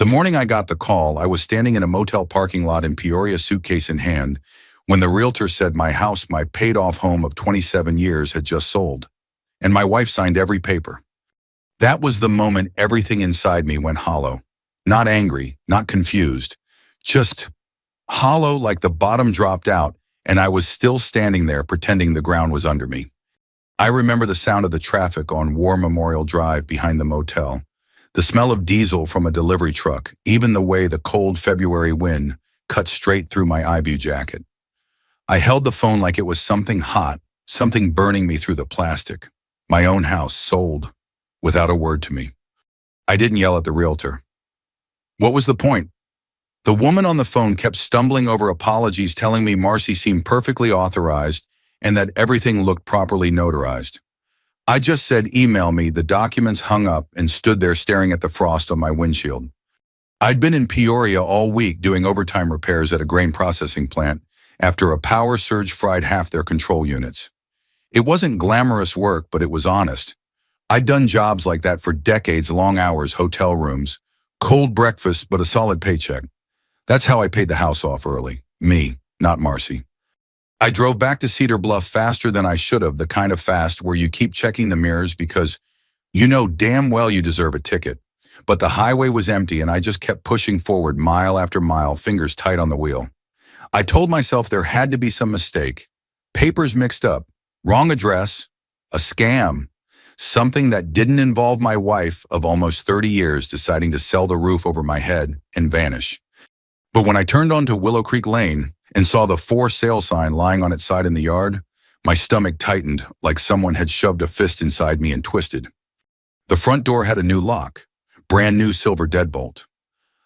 The morning I got the call, I was standing in a motel parking lot in Peoria, suitcase in hand, when the realtor said my house, my paid-off home of 27 years, had just sold, and my wife signed every paper. That was the moment everything inside me went hollow. Not angry, not confused, just hollow, like the bottom dropped out, and I was still standing there pretending the ground was under me. I remember the sound of the traffic on War Memorial Drive behind the motel, the smell of diesel from a delivery truck, even the way the cold February wind cut straight through my IBU jacket. I held the phone like it was something hot, something burning me through the plastic. My own house sold, without a word to me. I didn't yell at the realtor. What was the point? The woman on the phone kept stumbling over apologies, telling me Marcy seemed perfectly authorized and that everything looked properly notarized. I just said, email me. The documents, hung up and stood there staring at the frost on my windshield. I'd been in Peoria all week doing overtime repairs at a grain processing plant after a power surge fried half their control units. It wasn't glamorous work, but it was honest. I'd done jobs like that for decades, long hours, hotel rooms, cold breakfast, but a solid paycheck. That's how I paid the house off early. Me, not Marcy. I drove back to Cedar Bluff faster than I should have, the kind of fast where you keep checking the mirrors because you know damn well you deserve a ticket. But the highway was empty and I just kept pushing forward mile after mile, fingers tight on the wheel. I told myself there had to be some mistake. Papers mixed up, wrong address, a scam, something that didn't involve my wife of almost 30 years deciding to sell the roof over my head and vanish. But when I turned onto Willow Creek Lane and saw the for sale sign lying on its side in the yard, my stomach tightened like someone had shoved a fist inside me and twisted. The front door had a new lock, brand new silver deadbolt.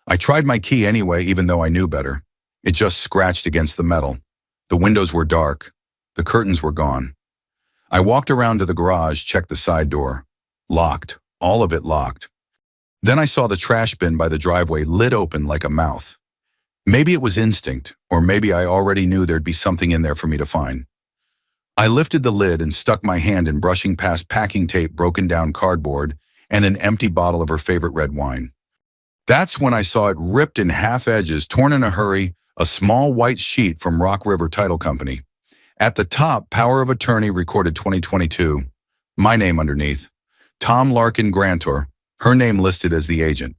I tried my key anyway, even though I knew better. It just scratched against the metal. The windows were dark. The curtains were gone. I walked around to the garage, checked the side door. Locked, all of it locked. Then I saw the trash bin by the driveway lid open like a mouth. Maybe it was instinct, or maybe I already knew there'd be something in there for me to find. I lifted the lid and stuck my hand in, brushing past packing tape, broken down cardboard, and an empty bottle of her favorite red wine. That's when I saw it ripped in half edges, torn in a hurry, a small white sheet from Rock River Title Company. At the top, power of attorney recorded 2022, my name underneath, Tom Larkin Grantor, her name listed as the agent.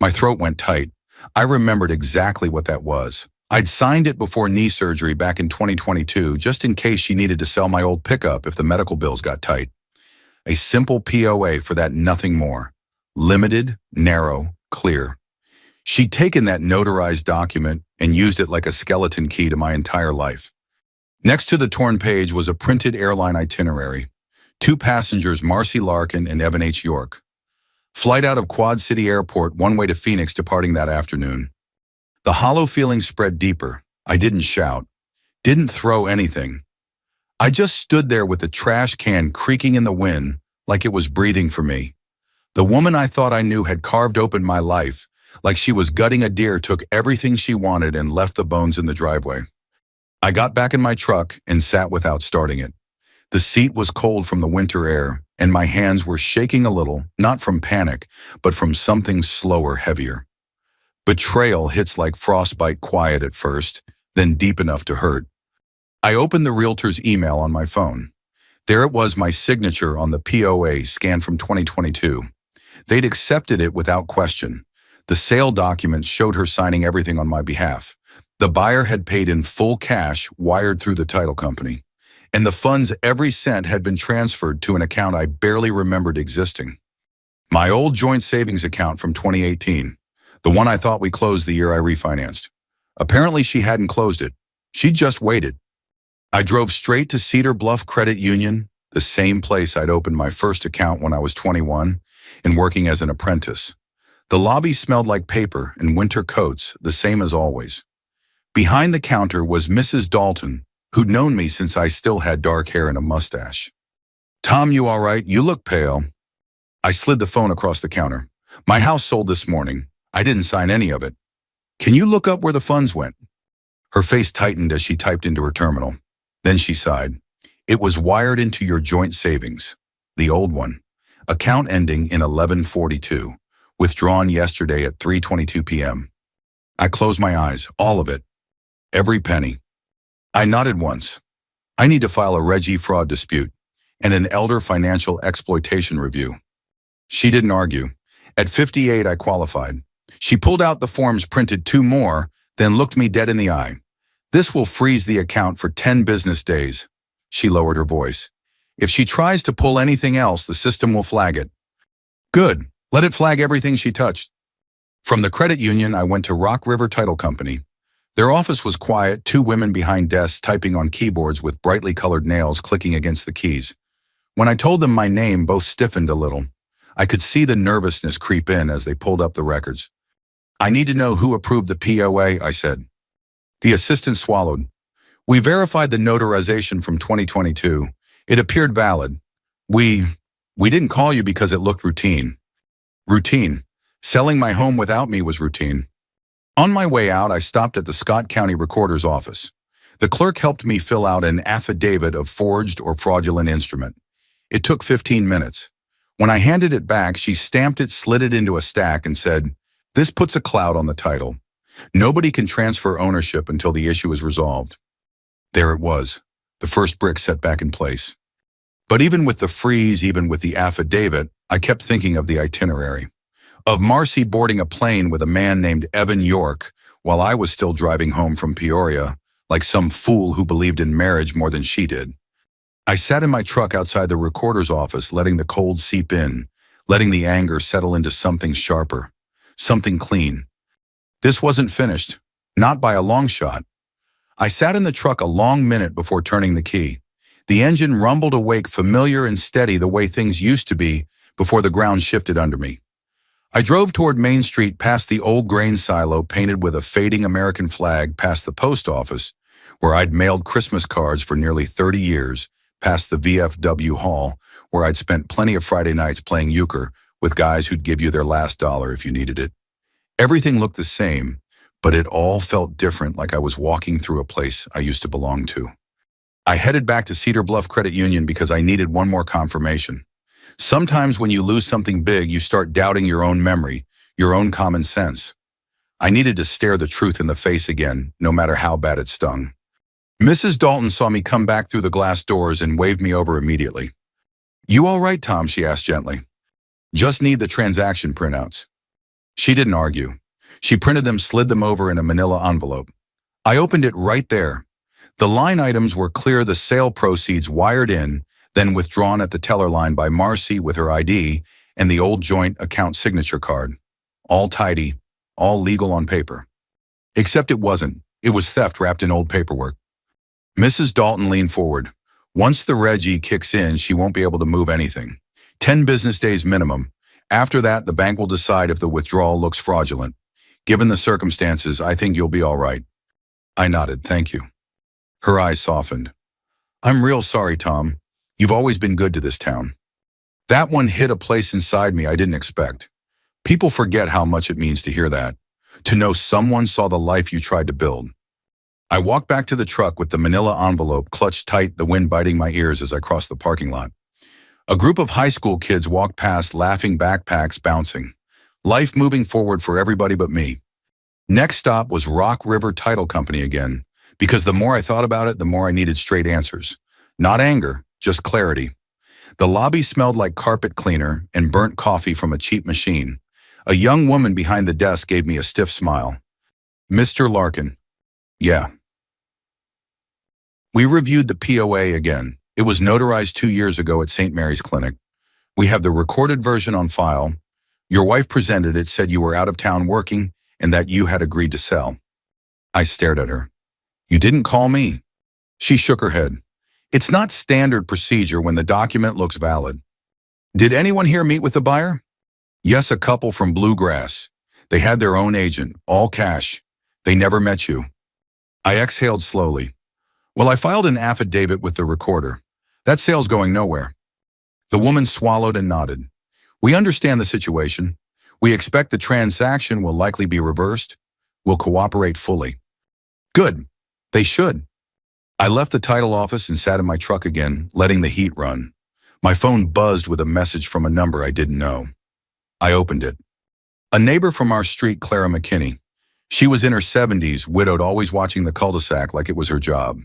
My throat went tight. I remembered exactly what that was. I'd signed it before knee surgery back in 2022, just in case she needed to sell my old pickup if the medical bills got tight. A simple POA for that, nothing more. Limited, narrow, clear. She'd taken that notarized document and used it like a skeleton key to my entire life. Next to the torn page was a printed airline itinerary. 2 passengers, Marcy Larkin and Evan H. York. Flight out of Quad City Airport, one way to Phoenix, departing that afternoon. The hollow feeling spread deeper. I didn't shout, didn't throw anything. I just stood there with the trash can creaking in the wind like it was breathing for me. The woman I thought I knew had carved open my life, like she was gutting a deer, took everything she wanted and left the bones in the driveway. I got back in my truck and sat without starting it. The seat was cold from the winter air, and my hands were shaking a little, not from panic, but from something slower, heavier. Betrayal hits like frostbite, quiet at first, then deep enough to hurt. I opened the realtor's email on my phone. There it was, my signature on the POA scanned from 2022. They'd accepted it without question. The sale documents showed her signing everything on my behalf. The buyer had paid in full cash, wired through the title company. And the funds, every cent, had been transferred to an account I barely remembered existing. My old joint savings account from 2018, the one I thought we closed the year I refinanced. Apparently she hadn't closed it. She'd just waited. I drove straight to Cedar Bluff Credit Union, the same place I'd opened my first account when I was 21 and working as an apprentice. The lobby smelled like paper and winter coats, the same as always. Behind the counter was Mrs. Dalton, who'd known me since I still had dark hair and a mustache. "Tom, you all right? You look pale." I slid the phone across the counter. "My house sold this morning. I didn't sign any of it. Can you look up where the funds went?" Her face tightened as she typed into her terminal. Then she sighed. "It was wired into your joint savings, the old one, account ending in 1142. Withdrawn yesterday at 3:22 p.m. I closed my eyes, all of it, every penny. I nodded once. I need to file a Regi fraud dispute and an elder financial exploitation review. She didn't argue. At 58, I qualified. She pulled out the forms, printed 2 more, then looked me dead in the eye. This will freeze the account for 10 business days. She lowered her voice. If she tries to pull anything else, the system will flag it. Good. Let it flag everything she touched. From the credit union, I went to Rock River Title Company. Their office was quiet, 2 women behind desks typing on keyboards with brightly colored nails clicking against the keys. When I told them my name, both stiffened a little. I could see the nervousness creep in as they pulled up the records. I need to know who approved the POA, I said. The assistant swallowed. We verified the notarization from 2022. It appeared valid. We didn't call you because it looked routine. Routine. Selling my home without me was routine. On my way out, I stopped at the Scott County Recorder's office. The clerk helped me fill out an affidavit of forged or fraudulent instrument. It took 15 minutes. When I handed it back, she stamped it, slid it into a stack, and said, "This puts a cloud on the title. Nobody can transfer ownership until the issue is resolved." There it was, the first brick set back in place. But even with the freeze, even with the affidavit, I kept thinking of the itinerary. Of Marcy boarding a plane with a man named Evan York while I was still driving home from Peoria, like some fool who believed in marriage more than she did. I sat in my truck outside the recorder's office, letting the cold seep in, letting the anger settle into something sharper, something clean. This wasn't finished, not by a long shot. I sat in the truck a long minute before turning the key. The engine rumbled awake, familiar and steady the way things used to be before the ground shifted under me. I drove toward Main Street, past the old grain silo painted with a fading American flag, past the post office, where I'd mailed Christmas cards for nearly 30 years, past the VFW hall, where I'd spent plenty of Friday nights playing euchre with guys who'd give you their last dollar if you needed it. Everything looked the same, but it all felt different, like I was walking through a place I used to belong to. I headed back to Cedar Bluff Credit Union because I needed one more confirmation. Sometimes when you lose something big, you start doubting your own memory, your own common sense. I needed to stare the truth in the face again, no matter how bad it stung. Mrs. Dalton saw me come back through the glass doors and waved me over immediately. "You all right, Tom?" she asked gently. "Just need the transaction printouts." She didn't argue. She printed them, slid them over in a manila envelope. I opened it right there. The line items were clear, the sale proceeds wired in, then withdrawn at the teller line by Marcy with her ID and the old joint account signature card. All tidy, all legal on paper. Except it wasn't. It was theft wrapped in old paperwork. Mrs. Dalton leaned forward. "Once the Regi kicks in, she won't be able to move anything. 10 business days minimum. After that, the bank will decide if the withdrawal looks fraudulent. Given the circumstances, I think you'll be all right." I nodded, "Thank you." Her eyes softened. "I'm real sorry, Tom. You've always been good to this town." That one hit a place inside me I didn't expect. People forget how much it means to hear that, to know someone saw the life you tried to build. I walked back to the truck with the manila envelope clutched tight, the wind biting my ears as I crossed the parking lot. A group of high school kids walked past, laughing, backpacks bouncing. Life moving forward for everybody but me. Next stop was Rock River Title Company again, because the more I thought about it, the more I needed straight answers. Not anger, just clarity. The lobby smelled like carpet cleaner and burnt coffee from a cheap machine. A young woman behind the desk gave me a stiff smile. "Mr. Larkin." "Yeah." We reviewed the POA again. It was notarized 2 years ago at St. Mary's Clinic. We have the recorded version on file. Your wife presented it, said you were out of town working and that you had agreed to sell. I stared at her. "You didn't call me." She shook her head. "It's not standard procedure when the document looks valid." "Did anyone here meet with the buyer?" "Yes, a couple from Bluegrass. They had their own agent, all cash. They never met you." I exhaled slowly. "Well, I filed an affidavit with the recorder. That sale's going nowhere." The woman swallowed and nodded. "We understand the situation. We expect the transaction will likely be reversed. We'll cooperate fully." "Good. They should." I left the title office and sat in my truck again, letting the heat run. My phone buzzed with a message from a number I didn't know. I opened it. A neighbor from our street, Clara McKinney. She was in her 70s, widowed, always watching the cul-de-sac like it was her job.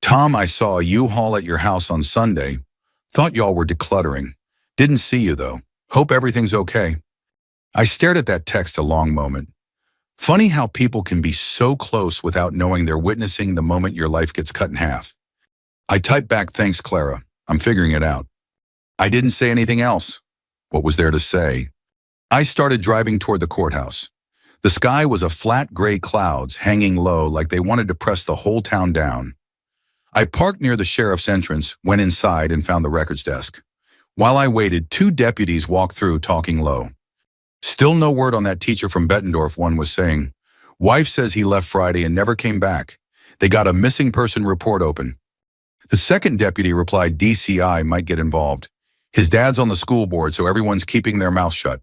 Tom, I saw a U-Haul at your house on Sunday. Thought y'all were decluttering. Didn't see you, though. Hope everything's okay. I stared at that text a long moment. Funny how people can be so close without knowing they're witnessing the moment your life gets cut in half. I typed back, thanks, Clara. I'm figuring it out. I didn't say anything else. What was there to say? I started driving toward the courthouse. The sky was a flat gray clouds hanging low like they wanted to press the whole town down. I parked near the sheriff's entrance, went inside, and found the records desk. While I waited, two deputies walked through talking low. Still no word on that teacher from Bettendorf, one was saying. Wife says he left Friday and never came back. They got a missing person report open. The second deputy replied DCI might get involved. His dad's on the school board, so everyone's keeping their mouth shut.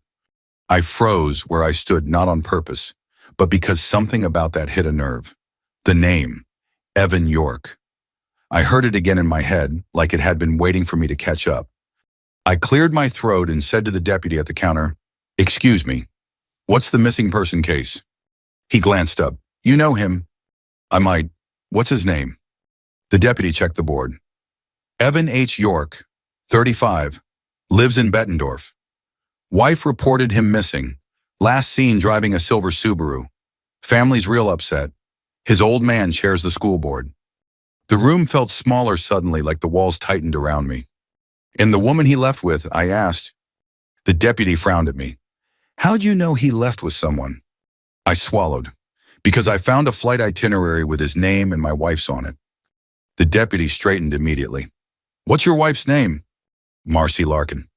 I froze where I stood, not on purpose, but because something about that hit a nerve. The name, Evan York. I heard it again in my head, like it had been waiting for me to catch up. I cleared my throat and said to the deputy at the counter, "Excuse me, what's the missing person case?" He glanced up. "You know him." I might. "What's his name?" The deputy checked the board. "Evan H. York, 35, lives in Bettendorf. Wife reported him missing. Last seen driving a silver Subaru. Family's real upset. His old man chairs the school board." The room felt smaller suddenly, like the walls tightened around me. "And the woman he left with?" I asked. The deputy frowned at me. "How'd you know he left with someone?" I swallowed. "Because I found a flight itinerary with his name and my wife's on it." The deputy straightened immediately. "What's your wife's name?" "Marcy Larkin."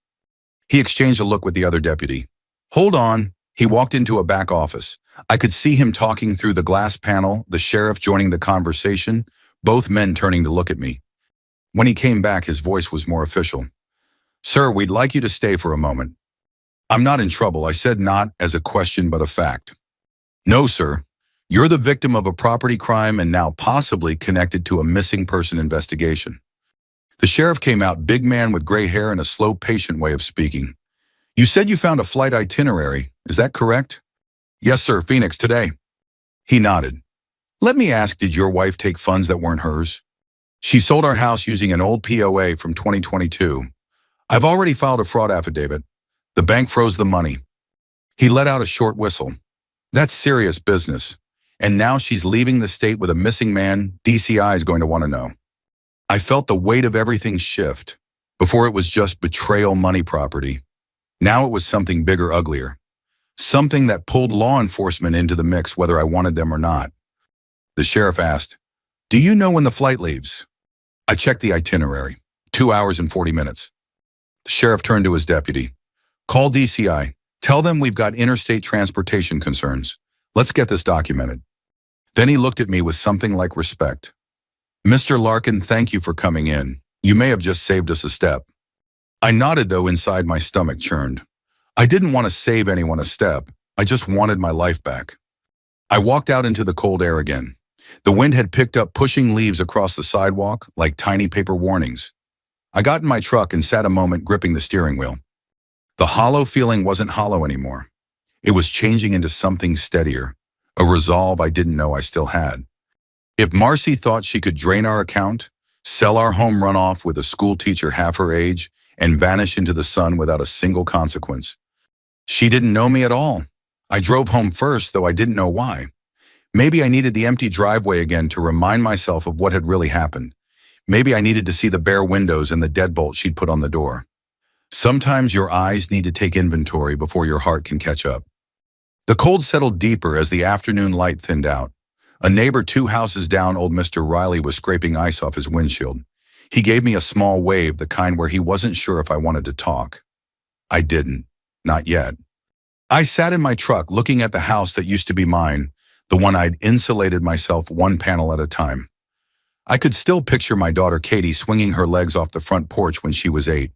He exchanged a look with the other deputy. "Hold on." He walked into a back office. I could see him talking through the glass panel, the sheriff joining the conversation, both men turning to look at me. When he came back, his voice was more official. "Sir, we'd like you to stay for a moment." "I'm not in trouble," I said, not as a question but a fact. "No, sir. You're the victim of a property crime and now possibly connected to a missing person investigation." The sheriff came out, big man with gray hair and a slow, patient way of speaking. "You said you found a flight itinerary. Is that correct?" "Yes, sir. Phoenix today." He nodded. "Let me ask, did your wife take funds that weren't hers?" "She sold our house using an old POA from 2022. I've already filed a fraud affidavit. The bank froze the money." He let out a short whistle. "That's serious business. And now she's leaving the state with a missing man. DCI is going to want to know." I felt the weight of everything shift. Before it was just betrayal, money, property. Now it was something bigger, uglier. Something that pulled law enforcement into the mix whether I wanted them or not. The sheriff asked, "Do you know when the flight leaves?" I checked the itinerary. 2 hours and 40 minutes. The sheriff turned to his deputy. "Call DCI. Tell them we've got interstate transportation concerns. Let's get this documented." Then he looked at me with something like respect. "Mr. Larkin, thank you for coming in. You may have just saved us a step." I nodded, though inside my stomach churned. I didn't want to save anyone a step. I just wanted my life back. I walked out into the cold air again. The wind had picked up, pushing leaves across the sidewalk like tiny paper warnings. I got in my truck and sat a moment, gripping the steering wheel. The hollow feeling wasn't hollow anymore. It was changing into something steadier, a resolve I didn't know I still had. If Marcy thought she could drain our account, sell our home, run off with a school teacher half her age, and vanish into the sun without a single consequence, she didn't know me at all. I drove home first, though I didn't know why. Maybe I needed the empty driveway again to remind myself of what had really happened. Maybe I needed to see the bare windows and the deadbolt she'd put on the door. Sometimes your eyes need to take inventory before your heart can catch up. The cold settled deeper as the afternoon light thinned out. A neighbor 2 houses down, old Mr. Riley, was scraping ice off his windshield. He gave me a small wave, the kind where he wasn't sure if I wanted to talk. I didn't. Not yet. I sat in my truck looking at the house that used to be mine, the one I'd insulated myself one panel at a time. I could still picture my daughter Katie swinging her legs off the front porch when she was 8.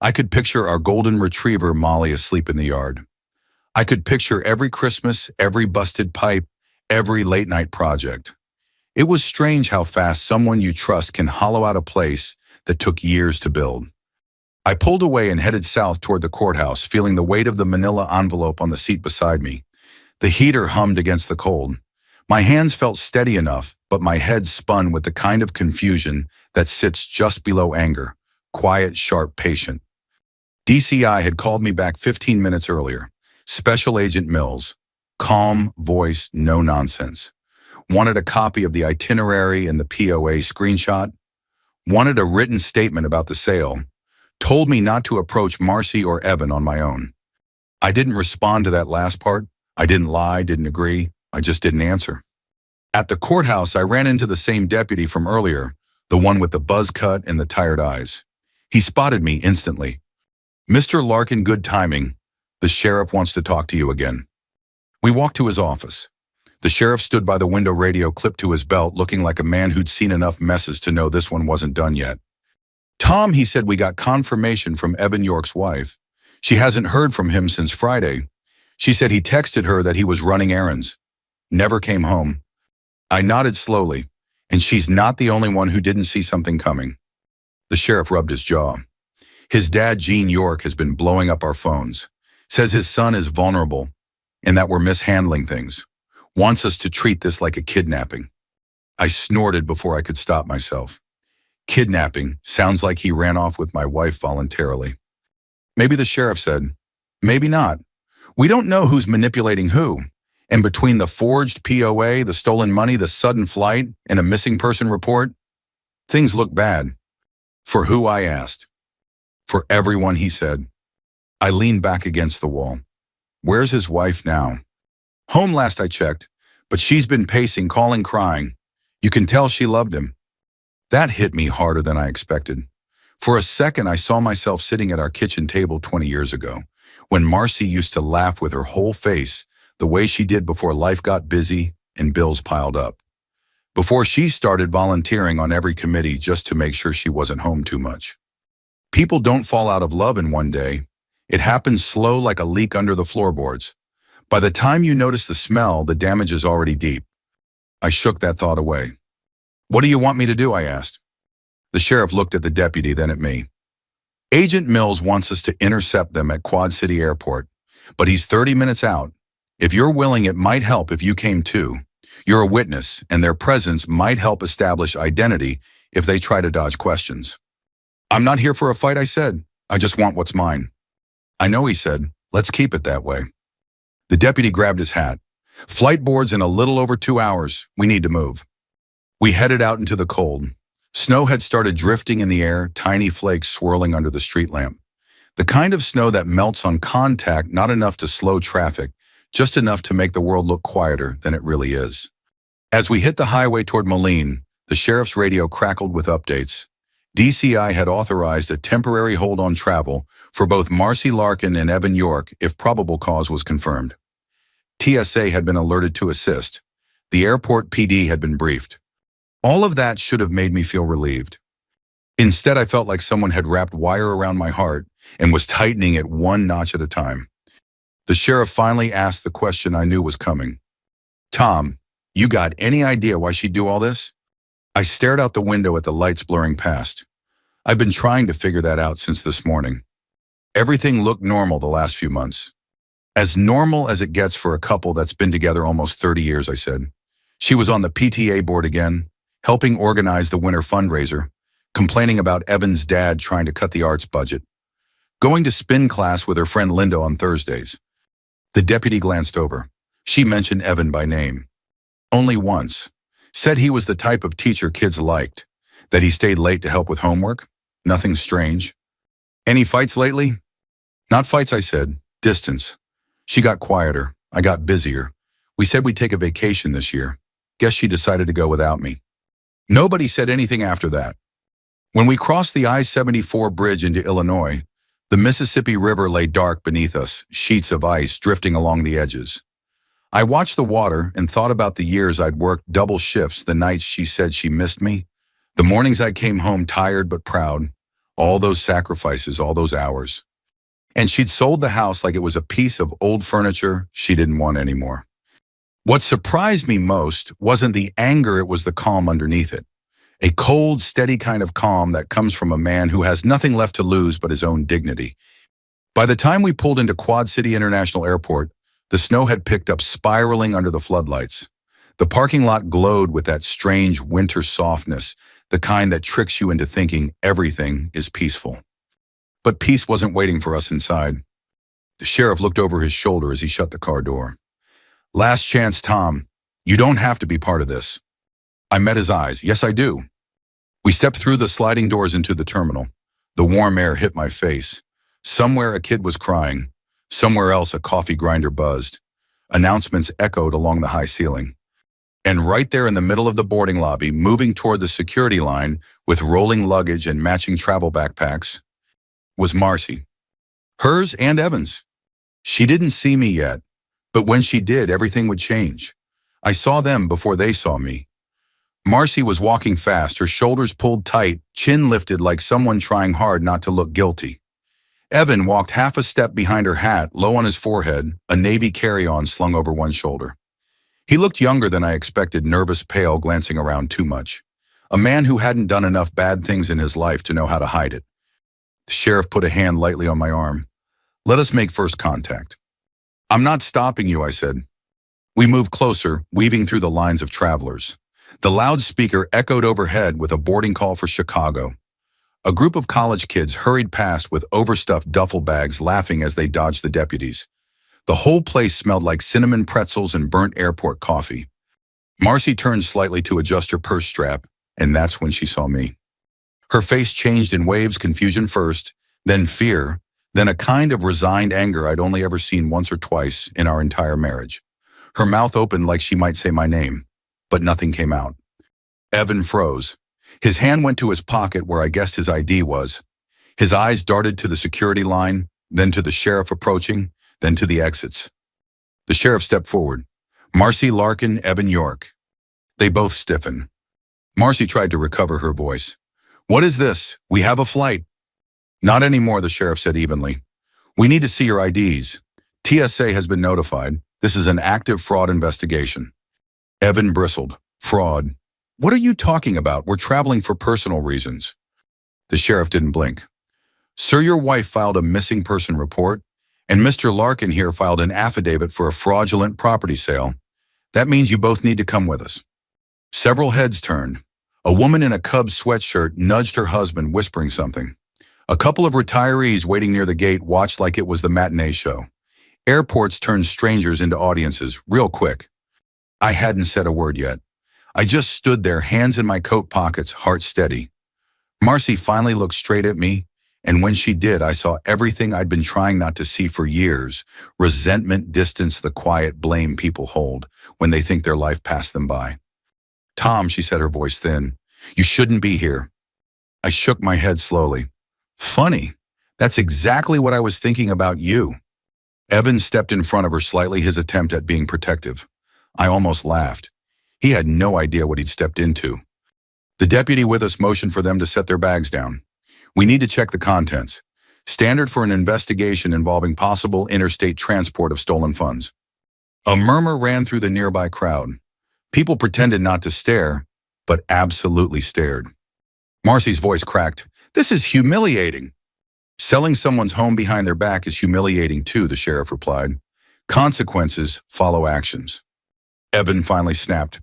I could picture our golden retriever Molly asleep in the yard. I could picture every Christmas, every busted pipe, every late-night project. It was strange how fast someone you trust can hollow out a place that took years to build. I pulled away and headed south toward the courthouse, feeling the weight of the manila envelope on the seat beside me. The heater hummed against the cold. My hands felt steady enough, but my head spun with the kind of confusion that sits just below anger. Quiet, sharp, patient. DCI had called me back 15 minutes earlier. Special Agent Mills. Calm, voice, no nonsense. Wanted a copy of the itinerary and the POA screenshot. Wanted a written statement about the sale. Told me not to approach Marcy or Evan on my own. I didn't respond to that last part. I didn't lie, didn't agree. I just didn't answer. At the courthouse, I ran into the same deputy from earlier, the one with the buzz cut and the tired eyes. He spotted me instantly. "Mr. Larkin, good timing. The sheriff wants to talk to you again." We walked to his office. The sheriff stood by the window, radio clipped to his belt, looking like a man who'd seen enough messes to know this one wasn't done yet. "Tom," he said, "we got confirmation from Evan York's wife. She hasn't heard from him since Friday. She said he texted her that he was running errands. Never came home." I nodded slowly, and she's not the only one who didn't see something coming. The sheriff rubbed his jaw. "His dad, Gene York, has been blowing up our phones. Says his son is vulnerable and that we're mishandling things. Wants us to treat this like a kidnapping." I snorted before I could stop myself. Kidnapping sounds like he ran off with my wife voluntarily. Maybe, the sheriff said. Maybe not. We don't know who's manipulating who. And between the forged POA, the stolen money, the sudden flight, and a missing person report, things look bad. For who, I asked. For everyone, he said. I leaned back against the wall. Where's his wife now? Home last I checked, but she's been pacing, calling, crying. You can tell she loved him. That hit me harder than I expected. For a second, I saw myself sitting at our kitchen table 20 years ago, when Marcy used to laugh with her whole face, the way she did before life got busy and bills piled up. Before she started volunteering on every committee just to make sure she wasn't home too much. People don't fall out of love in one day. It happens slow, like a leak under the floorboards. By the time you notice the smell, the damage is already deep. I shook that thought away. What do you want me to do? I asked. The sheriff looked at the deputy, then at me. Agent Mills wants us to intercept them at Quad City Airport, but he's 30 minutes out. If you're willing, it might help if you came too. You're a witness, and their presence might help establish identity if they try to dodge questions. I'm not here for a fight, I said. I just want what's mine. I know, he said. Let's keep it that way. The deputy grabbed his hat. Flight board's in a little over 2 hours. We need to move. We headed out into the cold. Snow had started drifting in the air, tiny flakes swirling under the street lamp. The kind of snow that melts on contact, not enough to slow traffic, just enough to make the world look quieter than it really is. As we hit the highway toward Moline, the sheriff's radio crackled with updates. DCI had authorized a temporary hold on travel for both Marcy Larkin and Evan York if probable cause was confirmed. TSA had been alerted to assist. The airport PD had been briefed. All of that should have made me feel relieved. Instead, I felt like someone had wrapped wire around my heart and was tightening it one notch at a time. The sheriff finally asked the question I knew was coming. Tom, you got any idea why she'd do all this? I stared out the window at the lights blurring past. I've been trying to figure that out since this morning. Everything looked normal the last few months. As normal as it gets for a couple that's been together almost 30 years, I said. She was on the PTA board again, helping organize the winter fundraiser, complaining about Evan's dad trying to cut the arts budget, going to spin class with her friend Linda on Thursdays. The deputy glanced over. She mentioned Evan by name. Only once. Said he was the type of teacher kids liked, that he stayed late to help with homework. Nothing strange. Any fights lately? Not fights, I said. Distance. She got quieter. I got busier. We said we'd take a vacation this year. Guess she decided to go without me. Nobody said anything after that. When we crossed the I-74 bridge into Illinois, the Mississippi River lay dark beneath us, sheets of ice drifting along the edges. I watched the water and thought about the years I'd worked double shifts, the nights she said she missed me, the mornings I came home tired but proud, all those sacrifices, all those hours. And she'd sold the house like it was a piece of old furniture she didn't want anymore. What surprised me most wasn't the anger, it was the calm underneath it. A cold, steady kind of calm that comes from a man who has nothing left to lose but his own dignity. By the time we pulled into Quad City International Airport, the snow had picked up, spiraling under the floodlights. The parking lot glowed with that strange winter softness, the kind that tricks you into thinking everything is peaceful. But peace wasn't waiting for us inside. The sheriff looked over his shoulder as he shut the car door. "Last chance, Tom. You don't have to be part of this." I met his eyes. "Yes, I do." We stepped through the sliding doors into the terminal. The warm air hit my face. Somewhere a kid was crying. Somewhere else a coffee grinder buzzed. Announcements echoed along the high ceiling. And right there in the middle of the boarding lobby, moving toward the security line with rolling luggage and matching travel backpacks, was Marcy. Hers and Evan's. She didn't see me yet, but when she did, everything would change. I saw them before they saw me. Marcy was walking fast, her shoulders pulled tight, chin lifted like someone trying hard not to look guilty. Evan walked half a step behind her hat, low on his forehead, a navy carry-on slung over one shoulder. He looked younger than I expected, nervous, pale, glancing around too much. A man who hadn't done enough bad things in his life to know how to hide it. The sheriff put a hand lightly on my arm. "Let us make first contact." "I'm not stopping you," I said. We moved closer, weaving through the lines of travelers. The loudspeaker echoed overhead with a boarding call for Chicago. A group of college kids hurried past with overstuffed duffel bags, laughing as they dodged the deputies. The whole place smelled like cinnamon pretzels and burnt airport coffee. Marcy turned slightly to adjust her purse strap, and that's when she saw me. Her face changed in waves, confusion first, then fear, then a kind of resigned anger I'd only ever seen once or twice in our entire marriage. Her mouth opened like she might say my name, but nothing came out. Evan froze. His hand went to his pocket where I guessed his ID was. His eyes darted to the security line, then to the sheriff approaching, then to the exits. The sheriff stepped forward. "Marcy Larkin, Evan York." They both stiffened. Marcy tried to recover her voice. "What is this? We have a flight." "Not anymore," the sheriff said evenly. "We need to see your IDs. TSA has been notified. This is an active fraud investigation." Evan bristled. "Fraud? What are you talking about? We're traveling for personal reasons." The sheriff didn't blink. "Sir, your wife filed a missing person report, and Mr. Larkin here filed an affidavit for a fraudulent property sale. That means you both need to come with us." Several heads turned. A woman in a Cubs sweatshirt nudged her husband, whispering something. A couple of retirees waiting near the gate watched like it was the matinee show. Airports turned strangers into audiences, real quick. I hadn't said a word yet. I just stood there, hands in my coat pockets, heart steady. Marcy finally looked straight at me, and when she did, I saw everything I'd been trying not to see for years. Resentment, distance, the quiet blame people hold when they think their life passed them by. "Tom," she said, her voice thin, "you shouldn't be here." I shook my head slowly. "Funny. That's exactly what I was thinking about you." Evan stepped in front of her slightly, his attempt at being protective. I almost laughed. He had no idea what he'd stepped into. The deputy with us motioned for them to set their bags down. "We need to check the contents. Standard for an investigation involving possible interstate transport of stolen funds." A murmur ran through the nearby crowd. People pretended not to stare, but absolutely stared. Marcy's voice cracked. "This is humiliating." "Selling someone's home behind their back is humiliating too," the sheriff replied. "Consequences follow actions." Evan finally snapped.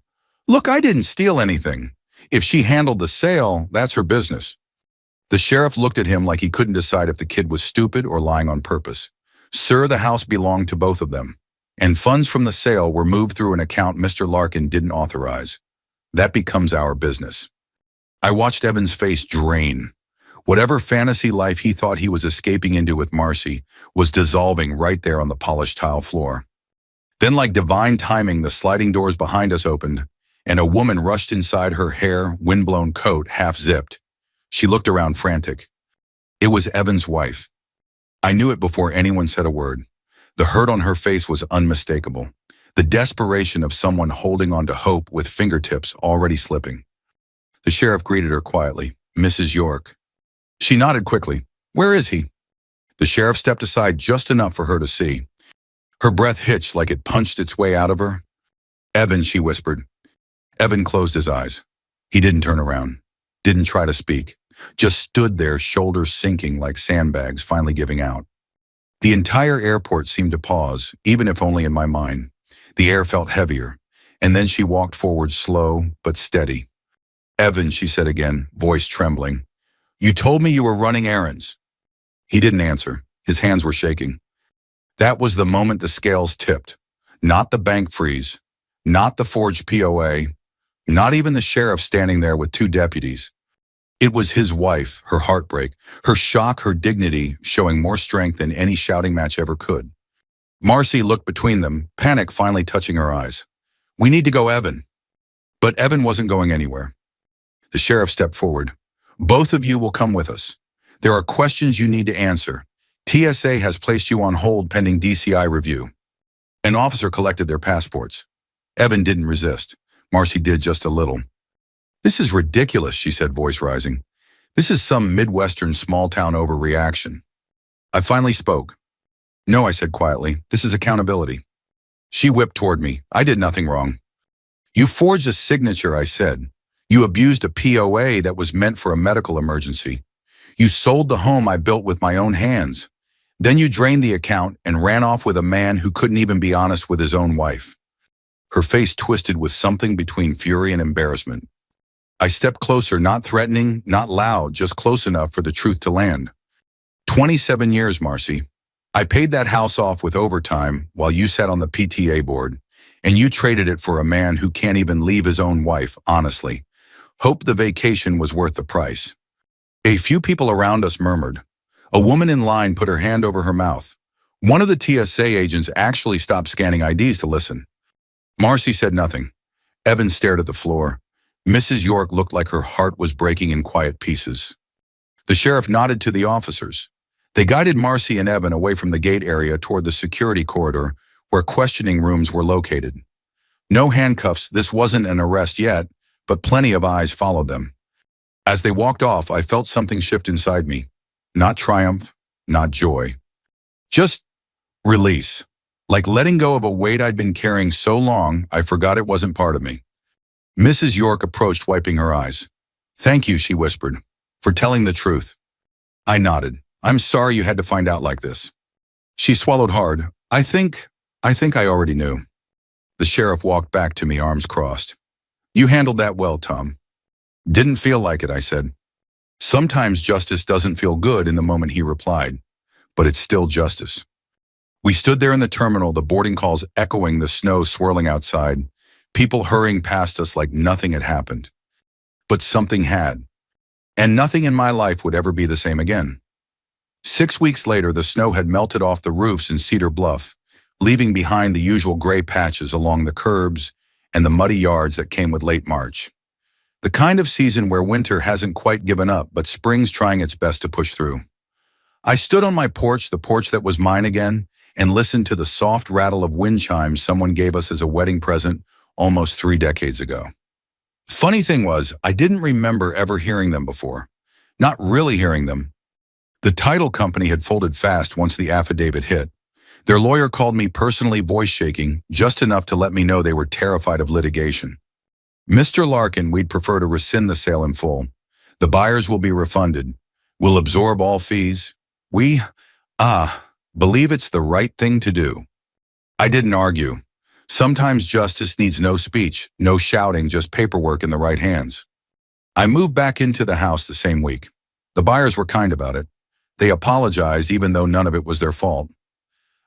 "Look, I didn't steal anything. If she handled the sale, that's her business." The sheriff looked at him like he couldn't decide if the kid was stupid or lying on purpose. "Sir, the house belonged to both of them, and funds from the sale were moved through an account Mr. Larkin didn't authorize. That becomes our business." I watched Evan's face drain. Whatever fantasy life he thought he was escaping into with Marcy was dissolving right there on the polished tile floor. Then, like divine timing, the sliding doors behind us opened, and a woman rushed inside, her hair, windblown coat half-zipped. She looked around frantic. It was Evan's wife. I knew it before anyone said a word. The hurt on her face was unmistakable. The desperation of someone holding on to hope with fingertips already slipping. The sheriff greeted her quietly. "Mrs. York." She nodded quickly. "Where is he?" The sheriff stepped aside just enough for her to see. Her breath hitched like it punched its way out of her. "Evan," she whispered. Evan closed his eyes. He didn't turn around. Didn't try to speak. Just stood there, shoulders sinking like sandbags, finally giving out. The entire airport seemed to pause, even if only in my mind. The air felt heavier. And then she walked forward slow but steady. "Evan," she said again, voice trembling. "You told me you were running errands." He didn't answer. His hands were shaking. That was the moment the scales tipped. Not the bank freeze. Not the forged POA. Not even the sheriff standing there with two deputies. It was his wife, her heartbreak, her shock, her dignity, showing more strength than any shouting match ever could. Marcy looked between them, panic finally touching her eyes. "We need to go, Evan." But Evan wasn't going anywhere. The sheriff stepped forward. "Both of you will come with us. There are questions you need to answer. TSA has placed you on hold pending DCI review." An officer collected their passports. Evan didn't resist. Marcy did just a little. "This is ridiculous," she said, voice rising. "This is some Midwestern small-town overreaction." I finally spoke. "No," I said quietly, "this is accountability." She whipped toward me. "I did nothing wrong." "You forged a signature," I said. "You abused a POA that was meant for a medical emergency. You sold the home I built with my own hands. Then you drained the account and ran off with a man who couldn't even be honest with his own wife." Her face twisted with something between fury and embarrassment. I stepped closer, not threatening, not loud, just close enough for the truth to land. 27 years, Marcy. I paid that house off with overtime while you sat on the PTA board, and you traded it for a man who can't even leave his own wife, honestly. Hope the vacation was worth the price. A few people around us murmured. A woman in line put her hand over her mouth. One of the TSA agents actually stopped scanning IDs to listen. Marcy said nothing. Evan stared at the floor. Mrs. York looked like her heart was breaking in quiet pieces. The sheriff nodded to the officers. They guided Marcy and Evan away from the gate area toward the security corridor where questioning rooms were located. No handcuffs, this wasn't an arrest yet, but plenty of eyes followed them. As they walked off, I felt something shift inside me. Not triumph, not joy. Just release. Like letting go of a weight I'd been carrying so long, I forgot it wasn't part of me. Mrs. York approached, wiping her eyes. "Thank you," she whispered, "for telling the truth." I nodded. "I'm sorry you had to find out like this." She swallowed hard. I think I already knew." The sheriff walked back to me, arms crossed. "You handled that well, Tom." "Didn't feel like it," I said. "Sometimes justice doesn't feel good in the moment," he replied, "but it's still justice." We stood there in the terminal, the boarding calls echoing, the snow swirling outside, people hurrying past us like nothing had happened. But something had. And nothing in my life would ever be the same again. 6 weeks later, the snow had melted off the roofs in Cedar Bluff, leaving behind the usual gray patches along the curbs and the muddy yards that came with late March. The kind of season where winter hasn't quite given up, but spring's trying its best to push through. I stood on my porch, the porch that was mine again, and listened to the soft rattle of wind chimes someone gave us as a wedding present almost 3 decades ago. Funny thing was, I didn't remember ever hearing them before. Not really hearing them. The title company had folded fast once the affidavit hit. Their lawyer called me personally, voice shaking, just enough to let me know they were terrified of litigation. "Mr. Larkin, we'd prefer to rescind the sale in full. The buyers will be refunded. We'll absorb all fees. We, believe it's the right thing to do." I didn't argue. Sometimes justice needs no speech, no shouting, just paperwork in the right hands. I moved back into the house the same week. The buyers were kind about it. They apologized even though none of it was their fault.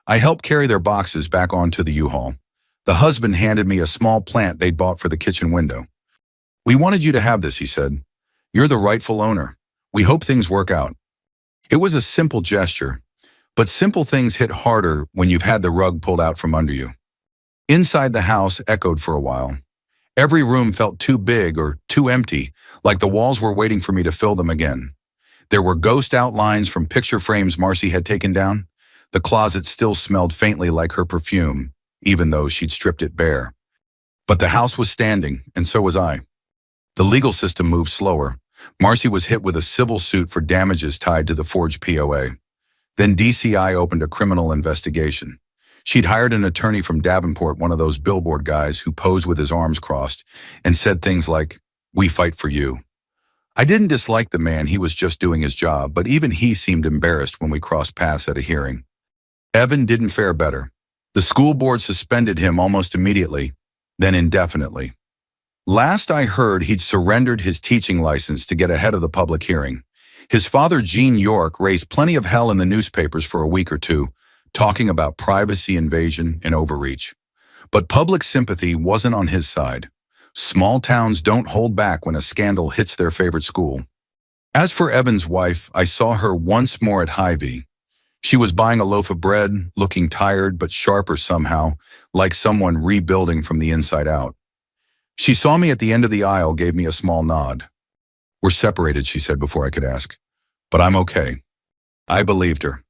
I helped carry their boxes back onto the U-Haul. The husband handed me a small plant they'd bought for the kitchen window. "We wanted you to have this," he said. "You're the rightful owner. We hope things work out." It was a simple gesture, but simple things hit harder when you've had the rug pulled out from under you. Inside the house echoed for a while. Every room felt too big or too empty, like the walls were waiting for me to fill them again. There were ghost outlines from picture frames Marcy had taken down. The closet still smelled faintly like her perfume, even though she'd stripped it bare. But the house was standing, and so was I. The legal system moved slower. Marcy was hit with a civil suit for damages tied to the forged POA. Then DCI opened a criminal investigation. She'd hired an attorney from Davenport, one of those billboard guys who posed with his arms crossed, and said things like, "We fight for you." I didn't dislike the man, he was just doing his job, but even he seemed embarrassed when we crossed paths at a hearing. Evan didn't fare better. The school board suspended him almost immediately, then indefinitely. Last I heard, he'd surrendered his teaching license to get ahead of the public hearing. His father, Gene York, raised plenty of hell in the newspapers for a week or two, talking about privacy invasion and overreach. But public sympathy wasn't on his side. Small towns don't hold back when a scandal hits their favorite school. As for Evan's wife, I saw her once more at Hy-Vee. She was buying a loaf of bread, looking tired but sharper somehow, like someone rebuilding from the inside out. She saw me at the end of the aisle, gave me a small nod. "We're separated," she said before I could ask. "But I'm okay." I believed her.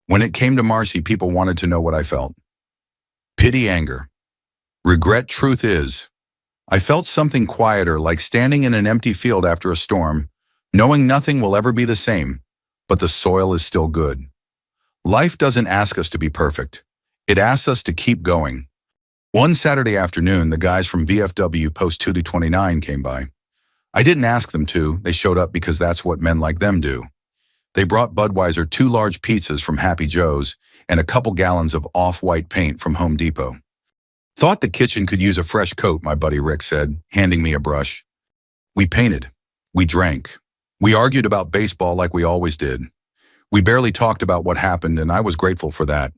When it came to Marcy, people wanted to know what I felt. Pity, anger. Regret. Truth is, I felt something quieter, like standing in an empty field after a storm, knowing nothing will ever be the same, but the soil is still good. Life doesn't ask us to be perfect. It asks us to keep going. One Saturday afternoon, the guys from VFW Post 229 came by. I didn't ask them to, they showed up because that's what men like them do. They brought Budweiser 2 large pizzas from Happy Joe's and a couple gallons of off-white paint from Home Depot. "Thought the kitchen could use a fresh coat," my buddy Rick said, handing me a brush. We painted. We drank. We argued about baseball like we always did. We barely talked about what happened, and I was grateful for that.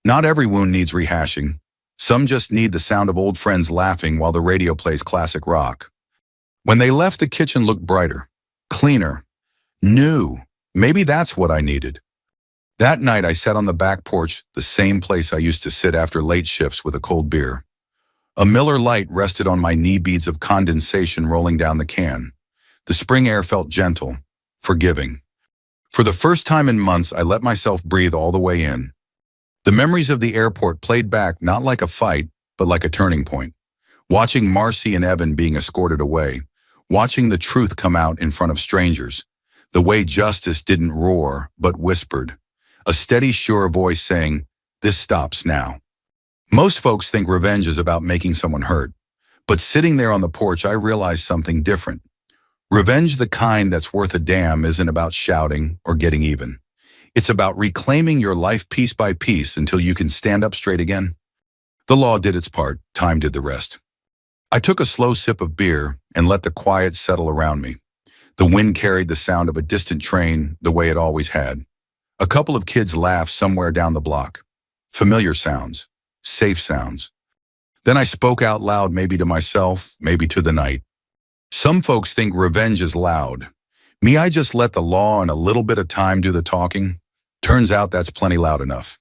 Not every wound needs rehashing. Some just need the sound of old friends laughing while the radio plays classic rock. When they left, the kitchen looked brighter, cleaner, new. Maybe that's what I needed. That night, I sat on the back porch, the same place I used to sit after late shifts with a cold beer. A Miller Lite rested on my knee, beads of condensation rolling down the can. The spring air felt gentle, forgiving. For the first time in months, I let myself breathe all the way in. The memories of the airport played back, not like a fight, but like a turning point. Watching Marcy and Evan being escorted away. Watching the truth come out in front of strangers. The way justice didn't roar, but whispered. A steady, sure voice saying, "This stops now." Most folks think revenge is about making someone hurt. But sitting there on the porch, I realized something different. Revenge, the kind that's worth a damn, isn't about shouting or getting even. It's about reclaiming your life piece by piece until you can stand up straight again. The law did its part, time did the rest. I took a slow sip of beer and let the quiet settle around me. The wind carried the sound of a distant train the way it always had. A couple of kids laughed somewhere down the block. Familiar sounds, safe sounds. Then I spoke out loud, maybe to myself, maybe to the night. Some folks think revenge is loud. Me, I just let the law and a little bit of time do the talking. Turns out that's plenty loud enough.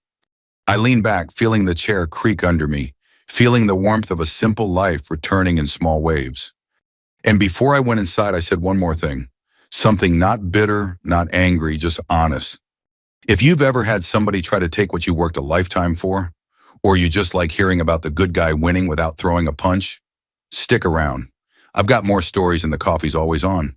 I leaned back, feeling the chair creak under me, feeling the warmth of a simple life returning in small waves. And before I went inside, I said one more thing. Something not bitter, not angry, just honest. If you've ever had somebody try to take what you worked a lifetime for, or you just like hearing about the good guy winning without throwing a punch, stick around. I've got more stories and the coffee's always on.